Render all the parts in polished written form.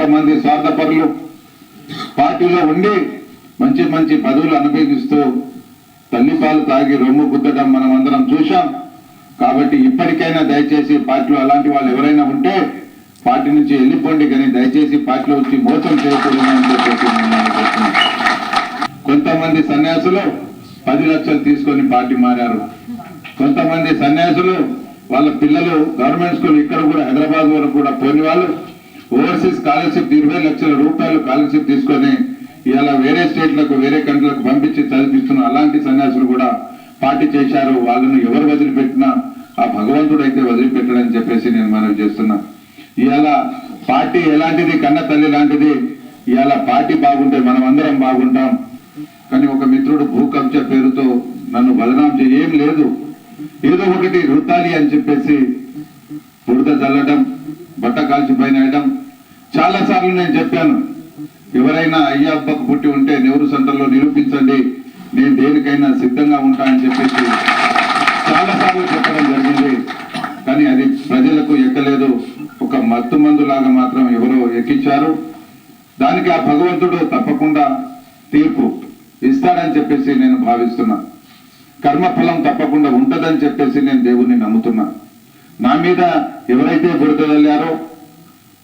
కొంతమంది స్వార్థపరులు పార్టీలో ఉండి మంచి మంచి పదవులు అనుభవిస్తూ తల్లిపాలు తాగి రొమ్ము గుద్దడం మనం అందరం చూశాం. కాబట్టి ఇప్పటికైనా దయచేసి పార్టీలో అలాంటి వాళ్ళు ఎవరైనా ఉంటే పార్టీ నుంచి వెళ్ళిపోండి, కానీ దయచేసి పార్టీలో వచ్చి మోసం చేయకూడదని చెప్పేసి కొంతమంది సన్యాసులు 10 లక్షలు తీసుకొని పార్టీ మారారు. కొంతమంది సన్యాసులు వాళ్ళ పిల్లలు గవర్నమెంట్ స్కూల్ ఇక్కడ కూడా హైదరాబాద్ వరకు కూడా పోని వాళ్ళు ఓవర్సీస్ స్కాలర్షిప్ 20 లక్షల రూపాయలు స్కాలర్షిప్ తీసుకొని ఇలా వేరే స్టేట్లకు వేరే కంట్రీలకు పంపించి చదివిస్తున్న అలాంటి సన్యాసులు కూడా పార్టీ చేశారు. వాళ్ళను ఎవరు వదిలిపెట్టినా ఆ భగవంతుడు అయితే వదిలిపెట్టడని చెప్పేసి నేను మనవి చేస్తున్నా. ఇవాళ పార్టీ ఎలాంటిది, కన్న తల్లి లాంటిది. ఇవాళ పార్టీ బాగుంటే మనం అందరం బాగుంటాం. కానీ ఒక మిత్రుడు భూ కబ్జా పేరుతో నన్ను బదనాం ఏం లేదు, ఏదో ఒకటి రుద్దాలి అని చెప్పేసి బురద చల్లడం, బట్ట కాల్చి పైన వేయడం. చాలా సార్లు నేను చెప్పాను, ఎవరైనా అయ్యా అబ్బకు పుట్టి ఉంటే నెహ్రూ సెంటర్లో నిరూపించండి, నేను దేనికైనా సిద్ధంగా ఉంటా అని చెప్పేసి చాలా సార్లు చెప్పడం జరిగింది. కానీ అది ప్రజలకు ఎక్కలేదు. ఒక మత్తు మందు లాగా మాత్రం ఎవరో ఎక్కించారు. దానికి ఆ భగవంతుడు తప్పకుండా తీర్పు ఇస్తాడని చెప్పేసి నేను భావిస్తున్నా. కర్మఫలం తప్పకుండా ఉంటదని చెప్పేసి నేను దేవుణ్ణి నమ్ముతున్నా. నా మీద ఎవరైతే బురద చల్లారో,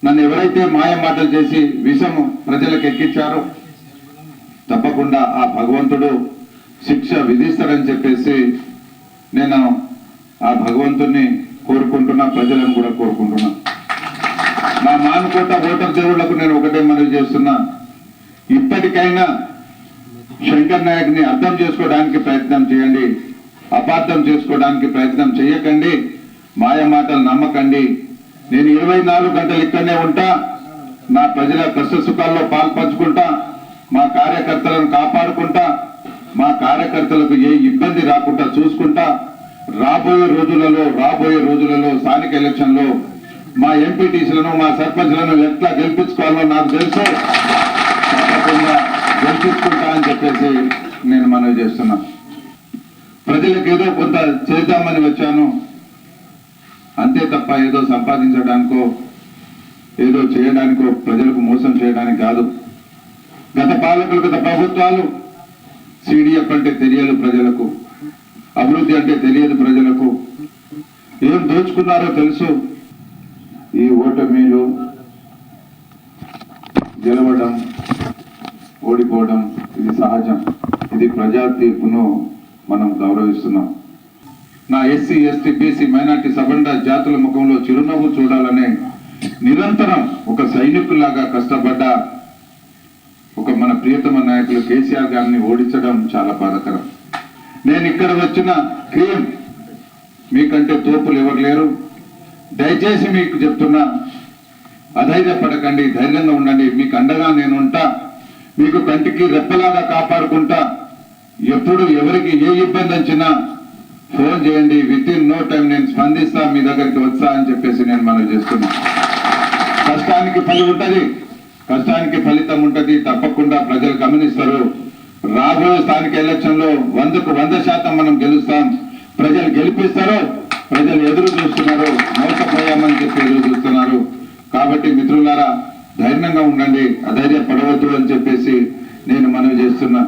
నన్ను ఎవరైతే మాయ మాటలు చేసి విషం ప్రజలకు ఎక్కించారో తప్పకుండా ఆ భగవంతుడు శిక్ష విధిస్తాడని చెప్పేసి నేను ఆ భగవంతుడిని కోరుకుంటున్నా, ప్రజలను కూడా కోరుకుంటున్నా. నా మానుకోట ఓటర్ చెరువులకు నేను ఒకటే మనవి చేస్తున్నా, ఇప్పటికైనా శంకర్ నాయక్ని అర్థం చేసుకోవడానికి ప్రయత్నం చేయండి, అపార్థం చేసుకోవడానికి ప్రయత్నం చేయకండి, మాయ మాటలు నమ్మకండి. నేను 24 గంటలు ఇక్కడనే ఉంటా, నా ప్రజల కష్ట సుఖాల్లో పాల్పంచుకుంటా, మా కార్యకర్తలను కాపాడుకుంటా, మా కార్యకర్తలకు ఏ ఇబ్బంది రాకుండా చూసుకుంటా. రాబోయే రోజులలో స్థానిక ఎలక్షన్ లో మా ఎంపీటీసీలను, మా సర్పంచ్లను ఎట్లా గెలిపించుకోవాలో నాకు తెలుసు. తప్పకుండా గెలిపించుకుంటా అని చెప్పేసి నేను మనవి చేస్తున్నా. ప్రజలకు ఏదో కొంత చేద్దామని వచ్చాను అంతే తప్ప ఏదో సంపాదించడానికో ఏదో చేయడానికో ప్రజలకు మోసం చేయడానికి కాదు. గత పాలకులు, గత ప్రభుత్వాలు సిడిఎఫ్ అంటే తెలియదు ప్రజలకు, అభివృద్ధి అంటే తెలియదు ప్రజలకు, ఏం దోచుకున్నారో తెలుసు. ఈ ఓటమిలు, గెలవడం, ఓడిపోవడం ఇది సహజం. ఇది ప్రజా తీర్పును మనం గౌరవిస్తున్నాం. నా ఎస్సీ, ఎస్టీ, బీసీ, మైనార్టీ, సబండ జాతుల ముఖంలో చిరునవ్వు చూడాలనే నిరంతరం ఒక సైనికులాగా కష్టపడ్డ ఒక మన ప్రియతమ నాయకులు కేసీఆర్ గారిని ఓడించడం చాలా బాధాకరం. నేను ఇక్కడ వచ్చిన క్రియం మీకంటే తోపులు ఎవరు లేరు. దయచేసి మీకు చెప్తున్నా, అధైర్యపడకండి, ధైర్యంగా ఉండండి. మీకు అండగా నేను ఉంటా, మీకు కంటికి రెప్పలాగా కాపాడుకుంటా. ఎప్పుడు ఎవరికి ఏ ఇబ్బంది వచ్చినా ఫోన్ చేయండి, విత్ ఇన్ నో టైం నేను స్పందిస్తా, మీ దగ్గరికి వచ్చా అని చెప్పేసి నేను మనవి చేస్తున్నా. కష్టానికి ఫలి ఉంటది, కష్టానికి ఫలితం ఉంటది. తప్పకుండా ప్రజలు గమనిస్తారు. రాబోయే స్థానిక ఎలక్షన్ లో 100కు 100% మనం గెలుస్తాం. ప్రజలు గెలిపిస్తారు. ప్రజలు ఎదురు చూస్తున్నారు, మోసపోయామని చెప్పి ఎదురు చూస్తున్నారు. కాబట్టి మిత్రులారా, ధైర్యంగా ఉండండి, అధైర్యపడవద్దు అని చెప్పేసి నేను మనవి చేస్తున్నా.